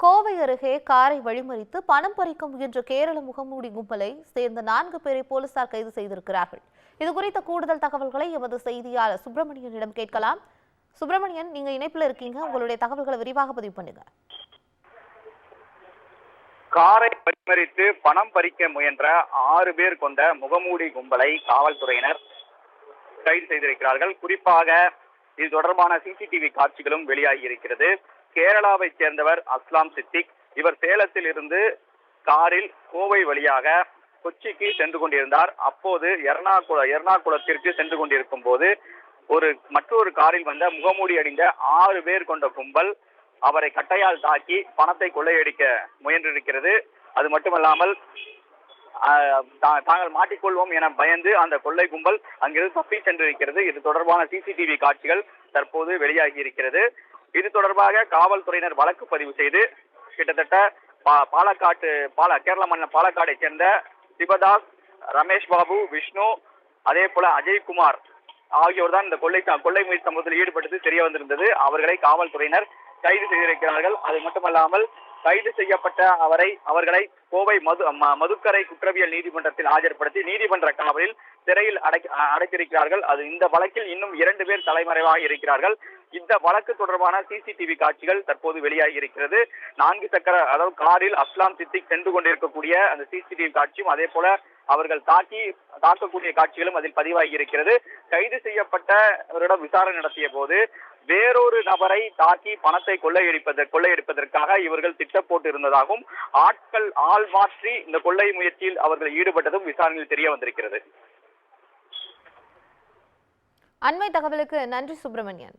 கோவை அருகே காரை வழிமறித்து பணம் பறிக்க முயன்ற கேரள முகமூடி கும்பலை சேர்ந்த 4 பேரை போலீசார் கைது செய்திருக்கிறார்கள். இதுகுறித்த கூடுதல் தகவல்களை எமது செய்தியாளர் சுப்பிரமணியனிடம் கேட்கலாம். சுப்பிரமணியன், நீங்க இணைப்பில் இருக்கீங்க, உங்களுடைய தகவல்களை விரிவாக பதிவு பண்ணுங்க. காரை வழிமறித்து பணம் பறிக்க முயன்ற 6 பேர் கொண்ட முகமூடி கும்பலை காவல்துறையினர் கைது செய்திருக்கிறார்கள். குறிப்பாக இது தொடர்பான சிசிடிவி காட்சிகளும் வெளியாகி இருக்கிறது. கேரளாவை சேர்ந்தவர் அஸ்லாம் சித்திக். இவர் சேலத்தில் இருந்து காரில் கோவை வழியாக கொச்சிக்கு சென்று கொண்டிருந்தார். அப்போது எர்ணாகுளத்திற்கு சென்று கொண்டிருக்கும் போது மற்றொரு காரில் வந்த முகமூடி அணிந்த 6 பேர் கொண்ட கும்பல் அவரை கட்டையால் தாக்கி பணத்தை கொள்ளையடிக்க முயன்றிருக்கிறது. அது மட்டுமல்லாமல் தாங்கள் மாட்டிக்கொள்வோம் என பயந்து அந்த கொள்ளை கும்பல் அங்கிருந்து தப்பி சென்றிருக்கிறது. இது தொடர்பான சிசிடிவி காட்சிகள் தற்போது வெளியாகி இருக்கிறது. இது தொடர்பாக காவல்துறையினர் வழக்கு பதிவு செய்து கிட்டத்தட்ட கேரள மாநிலம் பாலக்காடை சேர்ந்த சிவதாஸ், ரமேஷ் பாபு, விஷ்ணு, அதே போல அஜய்குமார் ஆகியோர் தான் இந்த கொள்ளை முயற்சி சம்பவத்தில் ஈடுபட்டது தெரிய வந்திருந்தது. அவர்களை காவல்துறையினர் கைது செய்திருக்கிறார்கள். அது மட்டுமல்லாமல் கைது செய்யப்பட்ட அவர்களை கோவை மதுக்கரை குற்றவியல் நீதிமன்றத்தில் ஆஜர்படுத்தி நீதிமன்ற காவலில் சிறையில் அடைத்திருக்கிறார்கள். இந்த வழக்கில் இன்னும் 2 பேர் தலைமறைவாக இருக்கிறார்கள். இந்த வழக்கு தொடர்பான சிசிடிவி காட்சிகள் தற்போது வெளியாகி இருக்கிறது. 4 சக்கர காரில் அஸ்லாம் சித்திக் சென்று கொண்டிருக்கக்கூடிய அந்த சிசிடிவி காட்சியும் அதே போல அவர்கள் தாக்கக்கூடிய காட்சிகளும் அதில் பதிவாகி இருக்கிறது. கைது செய்யப்பட்டவரிடம் விசாரணை நடத்திய போது வேறொரு நபரை தாக்கி பணத்தை கொள்ளையடிப்பதற்காக இவர்கள் திட்டம் போட்டு இருந்ததாகவும் ஆள் மாற்றி இந்த கொள்ளை முயற்சியில் அவர்கள் ஈடுபட்டதும் விசாரணையில் தெரிய வந்திருக்கிறது. அண்மை தகவலுக்கு நன்றி சுப்பிரமணியன்.